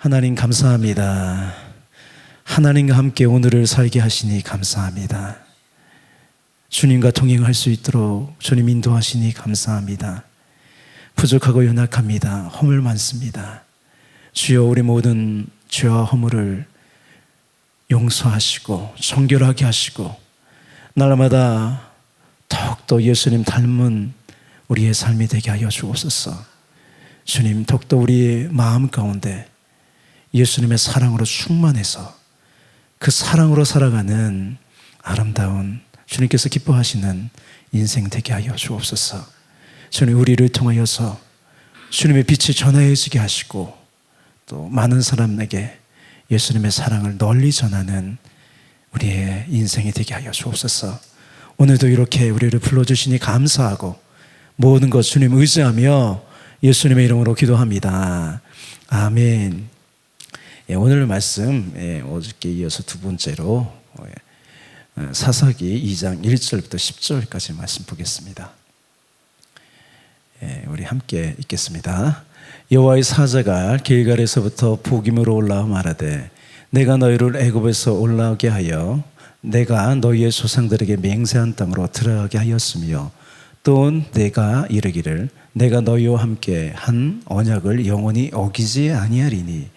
하나님 감사합니다. 하나님과 함께 오늘을 살게 하시니 감사합니다. 주님과 동행할 수 있도록 주님 인도하시니 감사합니다. 부족하고 연약합니다. 허물 많습니다. 주여, 우리 모든 죄와 허물을 용서하시고 정결하게 하시고 날마다 더욱더 예수님 닮은 우리의 삶이 되게 하여 주옵소서. 주님, 더욱더 우리의 마음 가운데 예수님의 사랑으로 충만해서 그 사랑으로 살아가는 아름다운 주님께서 기뻐하시는 인생 되게 하여 주옵소서. 주님, 우리를 통하여서 주님의 빛이 전해지게 하시고 또 많은 사람에게 예수님의 사랑을 널리 전하는 우리의 인생이 되게 하여 주옵소서. 오늘도 이렇게 우리를 불러주시니 감사하고 모든 것 주님 의지하며 예수님의 이름으로 기도합니다. 아멘. 오늘 말씀 어저께 이어서 두 번째로 사사기 2장 1절부터 10절까지 말씀 보겠습니다. 우리 함께 읽겠습니다. 여호와의 사자가 길갈에서부터 보김으로 올라와 말하되 내가 너희를 애굽에서 올라오게 하여 내가 너희의 조상들에게 맹세한 땅으로 들어가게 하였으며 또 내가 이르기를 내가 너희와 함께 한 언약을 영원히 어기지 아니하리니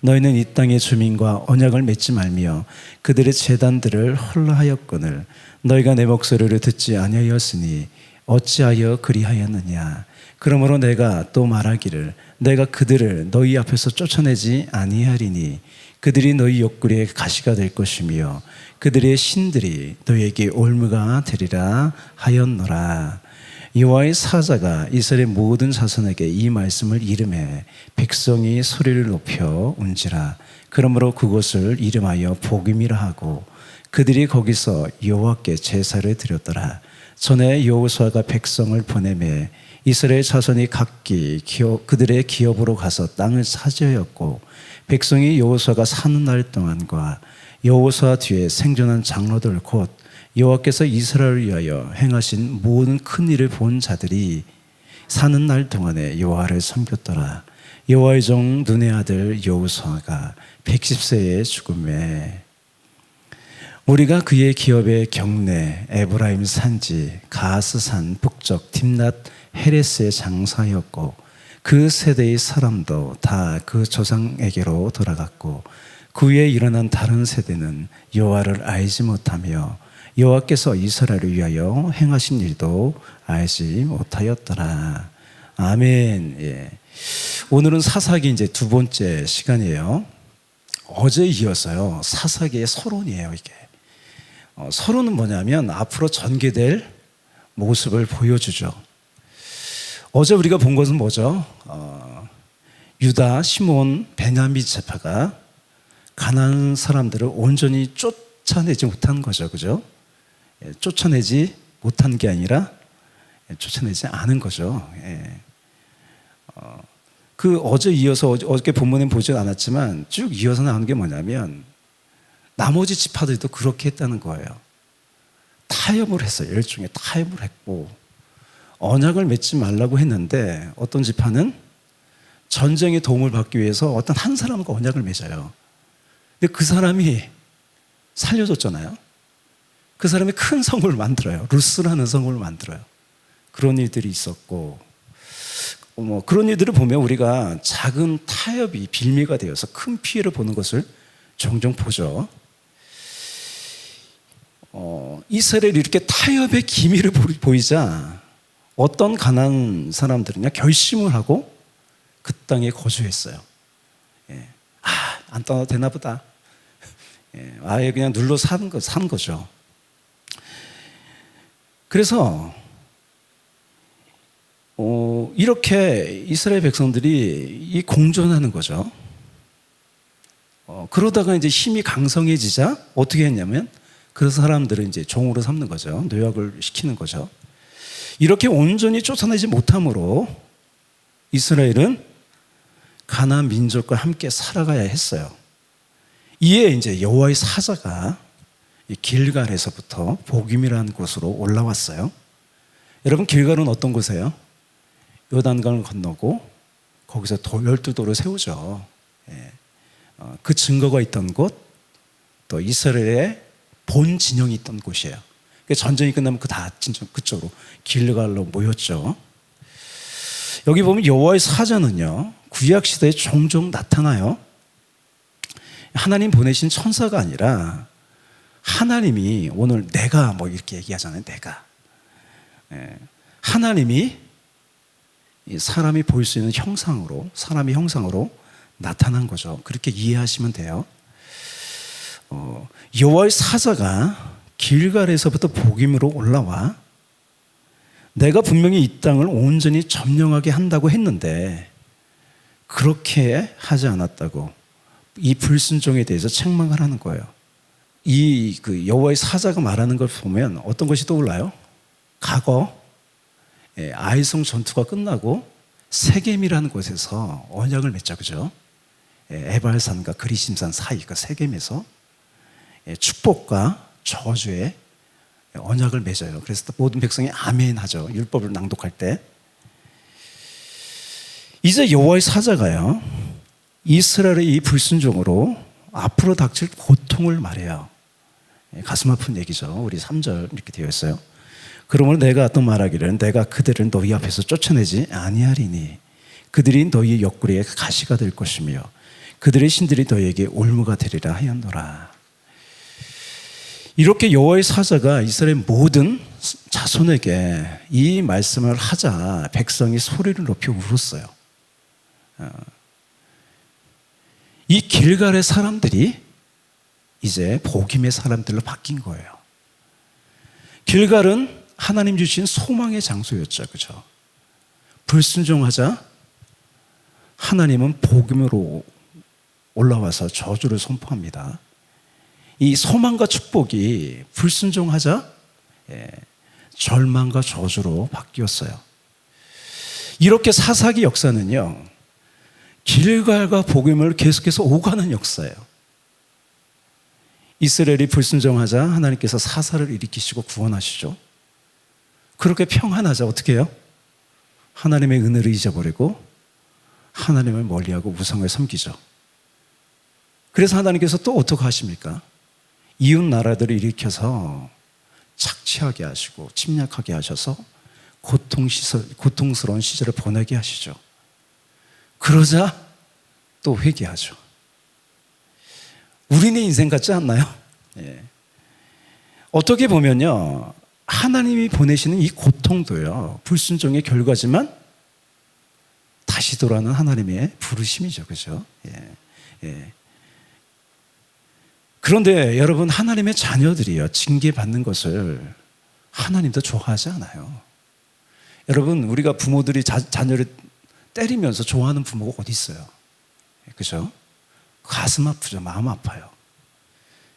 너희는 이 땅의 주민과 언약을 맺지 말며 그들의 제단들을 헐라하였거늘 너희가 내 목소리를 듣지 아니하였으니 어찌하여 그리하였느냐. 그러므로 내가 또 말하기를 내가 그들을 너희 앞에서 쫓아내지 아니하리니 그들이 너희 옆구리에 가시가 될 것이며 그들의 신들이 너희에게 올무가 되리라 하였노라. 여호와의 사자가 이스라엘 모든 자손에게 이 말씀을 이름해 백성이 소리를 높여 운지라. 그러므로 그곳을 이름하여 복임이라 하고 그들이 거기서 여호와께 제사를 드렸더라. 전에 여호수아가 백성을 보내매 이스라엘 자손이 각기 그들의 기업으로 가서 땅을 차지하였고 백성이 여호수아가 사는 날 동안과 여호수아 뒤에 생존한 장로들 곧 여호와께서 이스라엘을 위하여 행하신 모든 큰 일을 본 자들이 사는 날 동안에 여호와를 섬겼더라. 여호와의 종 눈의 아들 여호수아가 110세에 죽음에 우리가 그의 기업의 경내 에브라임 산지 가스산 북쪽 딥낫 헤레스의 장사였고 그 세대의 사람도 다 그 조상에게로 돌아갔고 그 위에 일어난 다른 세대는 여호와를 알지 못하며 여호와께서 이스라엘을 위하여 행하신 일도 알지 못하였더라. 아멘. 오늘은 사사기 이제 두 번째 시간이에요. 어제 이어서요. 사사기의 서론이에요. 이게 서론은 뭐냐면 앞으로 전개될 모습을 보여주죠. 어제 우리가 본 것은 뭐죠? 유다, 시몬, 베냐민 지파가 가나안 사람들을 온전히 쫓아내지 못한 거죠, 그죠? 쫓아내지 못한 게 아니라 쫓아내지 않은 거죠. 그 어제 이어서 어저께 본문에 보진 않았지만 쭉 이어서 나오는 게 뭐냐면 나머지 지파들도 그렇게 했다는 거예요. 타협을 했어요. 일종의 타협을 했고 언약을 맺지 말라고 했는데 어떤 지파는 전쟁에 도움을 받기 위해서 어떤 한 사람과 언약을 맺어요. 근데 그 사람이 살려줬잖아요. 그 사람이 큰 성을 만들어요. 루스라는 성을 만들어요. 그런 일들이 있었고 그런 일들을 보면 우리가 작은 타협이 빌미가 되어서 큰 피해를 보는 것을 종종 보죠. 이스라엘이 이렇게 타협의 기미를 보이자 어떤 가나안 사람들은요 결심을 하고 그 땅에 거주했어요. 안 떠나도 되나 보다. 아예 그냥 눌러 산 거죠. 그래서 이렇게 이스라엘 백성들이 공존하는 거죠. 그러다가 이제 힘이 강성해지자 어떻게 했냐면 그 사람들을 이제 종으로 삼는 거죠. 노역을 시키는 거죠. 이렇게 온전히 쫓아내지 못함으로 이스라엘은 가나안 민족과 함께 살아가야 했어요. 이에 이제 여호와의 사자가 길갈에서부터 복임이라는 곳으로 올라왔어요. 여러분, 길갈은 어떤 곳이에요? 요단강을 건너고 거기서 12도를 세우죠. 그 증거가 있던 곳, 또 이스라엘의 본 진영이 있던 곳이에요. 전쟁이 끝나면 다 진짜 그쪽으로 길갈로 모였죠. 여기 보면 여호와의 사자는요, 구약 시대에 종종 나타나요. 하나님 보내신 천사가 아니라 하나님이, 오늘 내가 뭐 이렇게 얘기하잖아요. 내가. 하나님이 사람이 볼 수 있는 형상으로, 사람의 형상으로 나타난 거죠. 그렇게 이해하시면 돼요. 여호와의 사자가 길갈에서부터 복임으로 올라와 내가 분명히 이 땅을 온전히 점령하게 한다고 했는데 그렇게 하지 않았다고 이 불순종에 대해서 책망을 하는 거예요. 이 여호와의 사자가 말하는 걸 보면 어떤 것이 떠올라요? 과거 아이성 전투가 끝나고 세겜이라는 곳에서 언약을 맺자, 그죠? 에발산과 그리심산 사이 그 세겜에서 축복과 저주의 언약을 맺어요. 그래서 모든 백성이 아멘 하죠. 율법을 낭독할 때. 이제 여호와의 사자가요, 이스라엘의 이 불순종으로 앞으로 닥칠 고통을 말해요. 가슴 아픈 얘기죠. 우리 3절 이렇게 되어 있어요. 그러므로 내가 또 말하기를 내가 그들을 너희 앞에서 쫓아내지 아니하리니 그들이 너희의 옆구리에 가시가 될 것이며 그들의 신들이 너희에게 올무가 되리라 하였노라. 이렇게 여호와의 사자가 이스라엘 모든 자손에게 이 말씀을 하자 백성이 소리를 높여 울었어요. 이 길갈의 사람들이 이제 복임의 사람들로 바뀐 거예요. 길갈은 하나님 주신 소망의 장소였죠. 그죠? 불순종하자 하나님은 복임으로 올라와서 저주를 선포합니다. 이 소망과 축복이 불순종하자 절망과 저주로 바뀌었어요. 이렇게 사사기 역사는요, 길갈과 복임을 계속해서 오가는 역사예요. 이스라엘이 불순종하자 하나님께서 사사를 일으키시고 구원하시죠. 그렇게 평안하자 어떻게 해요? 하나님의 은혜를 잊어버리고 하나님을 멀리하고 우상을 섬기죠. 그래서 하나님께서 또 어떻게 하십니까? 이웃 나라들을 일으켜서 착취하게 하시고 침략하게 하셔서 고통스러운 시절을 보내게 하시죠. 그러자 또 회개하죠. 우리네 인생 같지 않나요? 어떻게 보면요, 하나님이 보내시는 이 고통도요, 불순종의 결과지만 다시 돌아오는 하나님의 부르심이죠. 그죠? 그런데 여러분, 하나님의 자녀들이요, 징계받는 것을 하나님도 좋아하지 않아요. 여러분, 우리가 부모들이 자녀를 때리면서 좋아하는 부모가 어디 있어요? 그죠? 가슴 아프죠. 마음 아파요.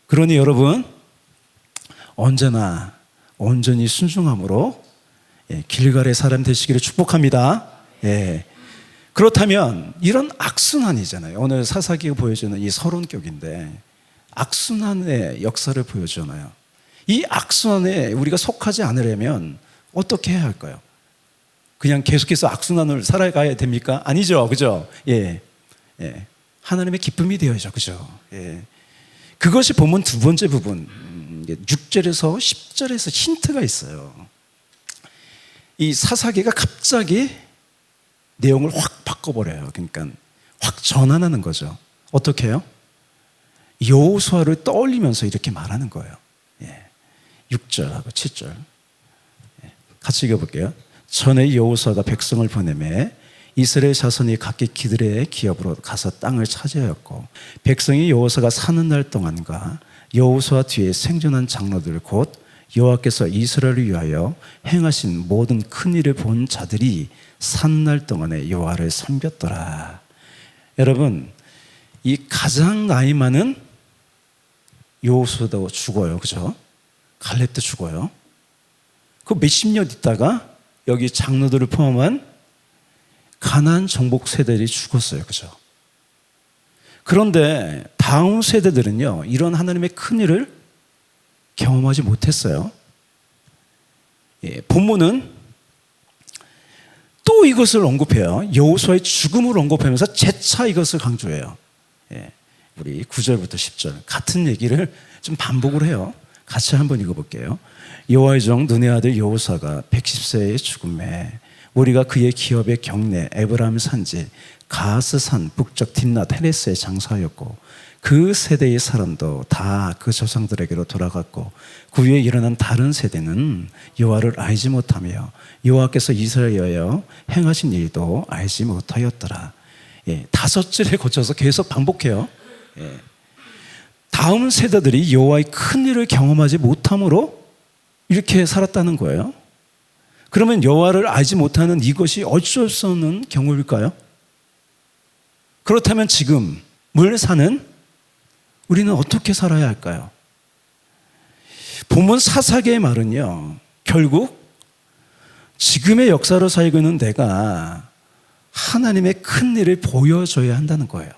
그러니 여러분, 언제나 온전히 순종함으로 길갈의 사람 되시기를 축복합니다. 그렇다면 이런 악순환이잖아요. 오늘 사사기가 보여주는 이 서론격인데 악순환의 역사를 보여주잖아요. 이 악순환에 우리가 속하지 않으려면 어떻게 해야 할까요? 그냥 계속해서 악순환을 살아가야 됩니까? 아니죠. 그죠? 하나님의 기쁨이 되어야죠. 그죠? 그것이 본문 두 번째 부분 6절에서 10절에서 힌트가 있어요. 이 사사기가 갑자기 내용을 확 바꿔버려요. 그러니까 확 전환하는 거죠. 어떻게 해요? 여호수아를 떠올리면서 이렇게 말하는 거예요. 6절하고 7절 같이 읽어볼게요. 전에 여호수아가 백성을 보내매 이스라엘 자손이 각기 그들의 기업으로 가서 땅을 차지하였고 백성이 여호수아가 사는 날 동안과 여호수아 뒤에 생존한 장로들 곧 여호와께서 이스라엘을 위하여 행하신 모든 큰 일을 본 자들이 산 날 동안에 여호와를 섬겼더라. 여러분, 이 가장 나이 많은 여호수아도 죽어요. 그죠? 갈렙도 죽어요. 그 몇십 년 있다가 여기 장로들을 포함한 가나안 정복 세대들이 죽었어요. 그죠? 그런데 다음 세대들은요, 이런 하나님의 큰 일을 경험하지 못했어요. 본문은 또 이것을 언급해요. 여호수아의 죽음을 언급하면서 재차 이것을 강조해요. 우리 9절부터 10절 같은 얘기를 좀 반복을 해요. 같이 한번 읽어볼게요. 여호와의 종 눈의 아들 여호사가 110세의 죽음에 우리가 그의 기업의 경내 에브라임 산지 가스산 북쪽 딥낫 헤레스에 장사하였고 그 세대의 사람도 다 그 조상들에게로 돌아갔고 그 위에 일어난 다른 세대는 여호와를 알지 못하며 여호와께서 이스라엘에 위하여 행하신 일도 알지 못하였더라. 예, 5절에 거쳐서 계속 반복해요. 예. 다음 세대들이 여호와의 큰 일을 경험하지 못함으로 이렇게 살았다는 거예요. 그러면 여호와를 알지 못하는 이것이 어쩔 수 없는 경우일까요? 그렇다면 지금 물 사는 우리는 어떻게 살아야 할까요? 본문 사사기의 말은요, 결국 지금의 역사로 살고 있는 내가 하나님의 큰 일을 보여줘야 한다는 거예요.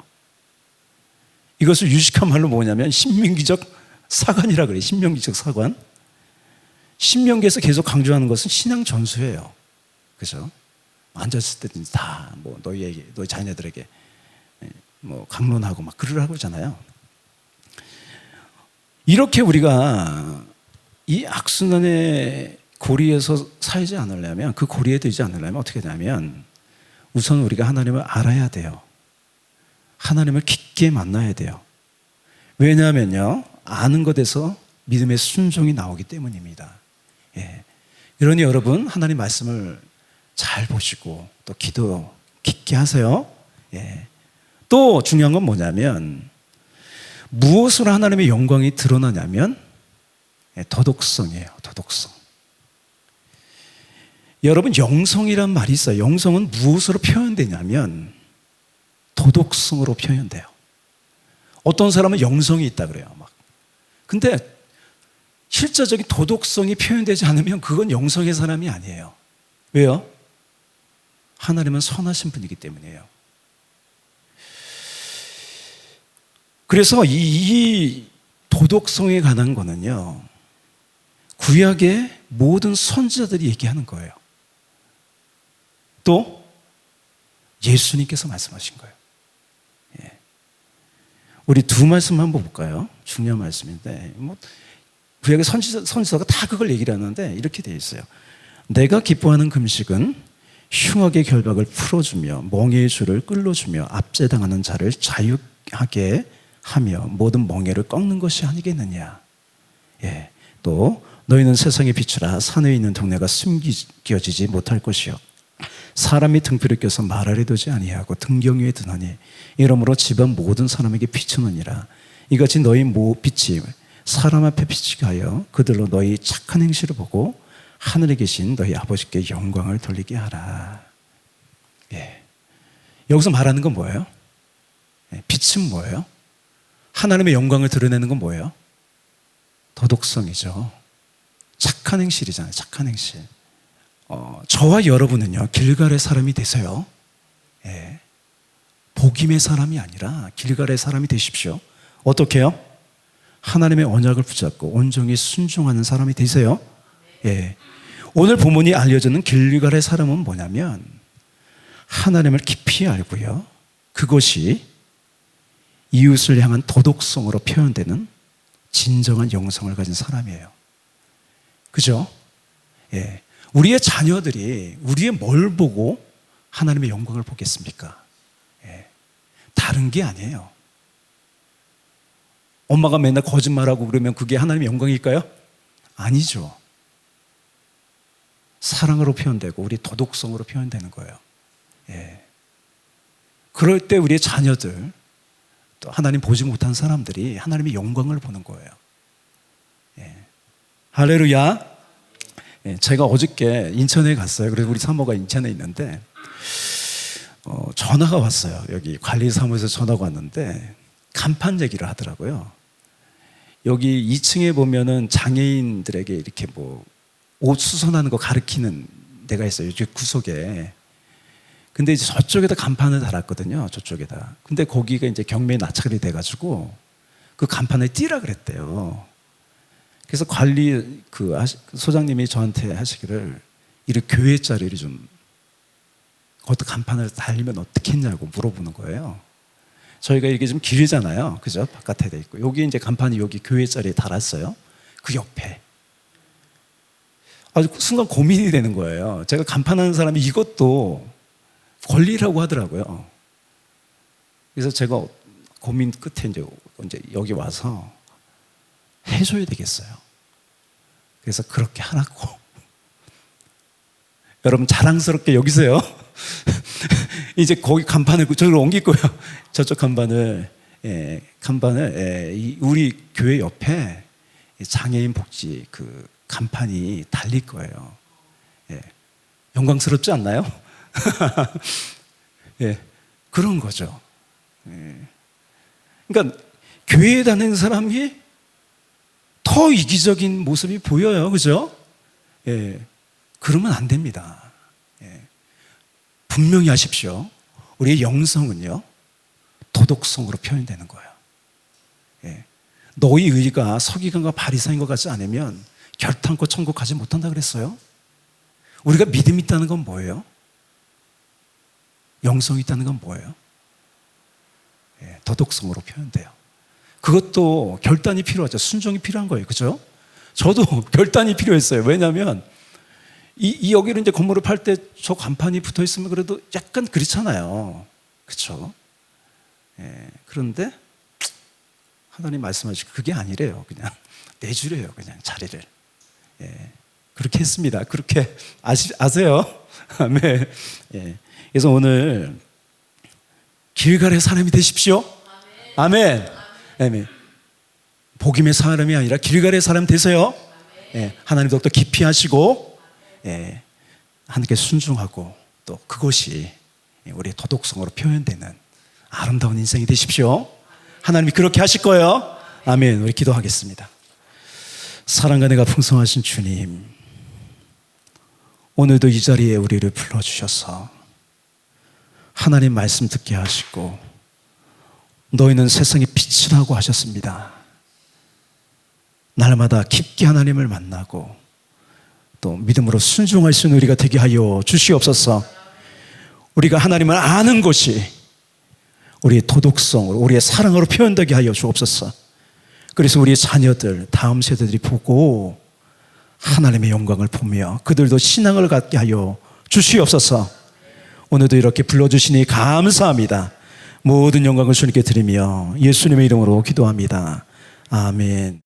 이것을 유식한 말로 뭐냐면 신명기적 사관이라 그래요. 신명기적 사관. 신명기에서 계속 강조하는 것은 신앙 전수예요. 그죠? 앉았을 때든지 다 뭐 너희 자녀들에게 뭐 강론하고 막 그러라고 하잖아요. 이렇게 우리가 이 악순환의 고리에서 살지 않으려면, 그 고리에 들지 않으려면 어떻게 되냐면 우선 우리가 하나님을 알아야 돼요. 하나님을 깊게 만나야 돼요. 왜냐하면요, 아는 것에서 믿음의 순종이 나오기 때문입니다. 예. 그러니 여러분, 하나님 말씀을 잘 보시고 또 기도 깊게 하세요. 예. 또 중요한 건 뭐냐면 무엇으로 하나님의 영광이 드러나냐면 도덕성이에요. 도덕성. 여러분, 영성이란 말이 있어요. 영성은 무엇으로 표현되냐면 도덕성으로 표현돼요. 어떤 사람은 영성이 있다 그래요. 막. 근데 실제적인 도덕성이 표현되지 않으면 그건 영성의 사람이 아니에요. 왜요? 하나님은 선하신 분이기 때문이에요. 그래서 이 도덕성에 관한 거는요, 구약의 모든 선지자들이 얘기하는 거예요. 또 예수님께서 말씀하신 거예요. 예. 우리 두 말씀 한번 볼까요? 중요한 말씀인데, 뭐 구약의 선지자가 다 그걸 얘기를 하는데 이렇게 되어 있어요. 내가 기뻐하는 금식은 흉악의 결박을 풀어주며 멍에의 줄을 끌어주며 압제당하는 자를 자유하게 하며 모든 멍에를 꺾는 것이 아니겠느냐. 예. 또 너희는 세상의 빛이라 산에 있는 동네가 숨겨지지 못할 것이요 사람이 등불을 껴서 말 아래 두지 아니하고 등경 위에 두나니 이러므로 집안 모든 사람에게 비추느니라. 이같이 너희 빛이 사람 앞에 비치게 하여 그들로 너희 착한 행실을 보고 하늘에 계신 너희 아버지께 영광을 돌리게 하라. 예. 여기서 말하는 건 뭐예요? 예. 빛은 뭐예요? 하나님의 영광을 드러내는 건 뭐예요? 도덕성이죠. 착한 행실이잖아요. 착한 행실. 저와 여러분은요, 길갈의 사람이 되세요. 예. 복임의 사람이 아니라 길갈의 사람이 되십시오. 어떻게 해요? 하나님의 언약을 붙잡고 온전히 순종하는 사람이 되세요. 예. 오늘 본문이 알려주는 길갈의 사람은 뭐냐면 하나님을 깊이 알고요, 그것이 이웃을 향한 도덕성으로 표현되는 진정한 영성을 가진 사람이에요. 그죠? 예. 우리의 자녀들이 우리의 뭘 보고 하나님의 영광을 보겠습니까? 예. 다른 게 아니에요. 엄마가 맨날 거짓말하고 그러면 그게 하나님의 영광일까요? 아니죠. 사랑으로 표현되고 우리 도덕성으로 표현되는 거예요. 예. 그럴 때 우리의 자녀들, 또 하나님 보지 못한 사람들이 하나님의 영광을 보는 거예요. 예. 할렐루야. 예. 제가 어저께 인천에 갔어요. 그래서 우리 사모가 인천에 있는데 전화가 왔어요. 여기 관리사무소에서 전화가 왔는데 간판 얘기를 하더라고요. 여기 2층에 보면은 장애인들에게 이렇게 뭐 옷 수선하는 거 가르치는 데가 있어요. 이쪽 구석에. 근데 이제 저쪽에다 간판을 달았거든요. 저쪽에다. 근데 거기가 이제 경매에 낙찰이 돼가지고 그 간판을 띄라 그랬대요. 그래서 관리 소장님이 저한테 하시기를 이렇게 교회 자리를 좀 거기다 간판을 달리면 어떻게 했냐고 물어보는 거예요. 저희가 이게 좀 길잖아요. 그죠? 바깥에 돼 있고. 여기 이제 간판이 여기 교회 자리에 달았어요. 그 옆에. 아주 순간 고민이 되는 거예요. 제가 간판하는 사람이 이것도 권리라고 하더라고요. 그래서 제가 고민 끝에 이제 여기 와서 해줘야 되겠어요. 그래서 그렇게 하라고. 여러분 자랑스럽게 여기세요. 이제 거기 간판을 저기로 옮길 거예요. 저쪽 간판을 우리 교회 옆에 장애인 복지 그 간판이 달릴 거예요. 예. 영광스럽지 않나요? 예, 그런 거죠. 예. 그러니까 교회에 다니는 사람이 더 이기적인 모습이 보여요, 그죠? 예, 그러면 안 됩니다. 예. 분명히 하십시오. 우리의 영성은요, 도덕성으로 표현되는 거예요. 예. 너희 의가 서기관과 바리새인 것 같지 않으면 결탄코 천국 가지 못한다 그랬어요. 우리가 믿음이 있다는 건 뭐예요? 영성이 있다는 건 뭐예요? 예, 도덕성으로 표현돼요. 그것도 결단이 필요하죠. 순종이 필요한 거예요. 그죠? 저도 결단이 필요했어요. 왜냐하면 여기를 이제 건물을 팔 때 저 간판이 붙어 있으면 그래도 약간 그렇잖아요. 그렇죠? 예, 그런데 하나님 말씀하시고 그게 아니래요. 그냥 내주래요. 그냥 자리를. 예, 그렇게 했습니다. 그렇게 아세요? 아멘. 예, 그래서 오늘 길갈의 사람이 되십시오. 아멘. 아멘. 복임의 사람이 아니라 길갈의 사람 되세요. 예, 하나님 더욱더 깊이 하시고, 예, 하나님께 순종하고, 또 그것이 우리의 도덕성으로 표현되는 아름다운 인생이 되십시오. 하나님이 그렇게 하실 거예요. 아멘. 우리 기도하겠습니다. 사랑과 내가 풍성하신 주님, 오늘도 이 자리에 우리를 불러주셔서 하나님 말씀 듣게 하시고, 너희는 세상의 빛이라고 하셨습니다. 날마다 깊게 하나님을 만나고 또 믿음으로 순종할 수 있는 우리가 되게 하여 주시옵소서. 우리가 하나님을 아는 것이 우리의 도덕성으로, 우리의 사랑으로 표현되게 하여 주옵소서. 그래서 우리의 자녀들, 다음 세대들이 보고 하나님의 영광을 보며 그들도 신앙을 갖게 하여 주시옵소서. 오늘도 이렇게 불러주시니 감사합니다. 모든 영광을 주님께 드리며 예수님의 이름으로 기도합니다. 아멘.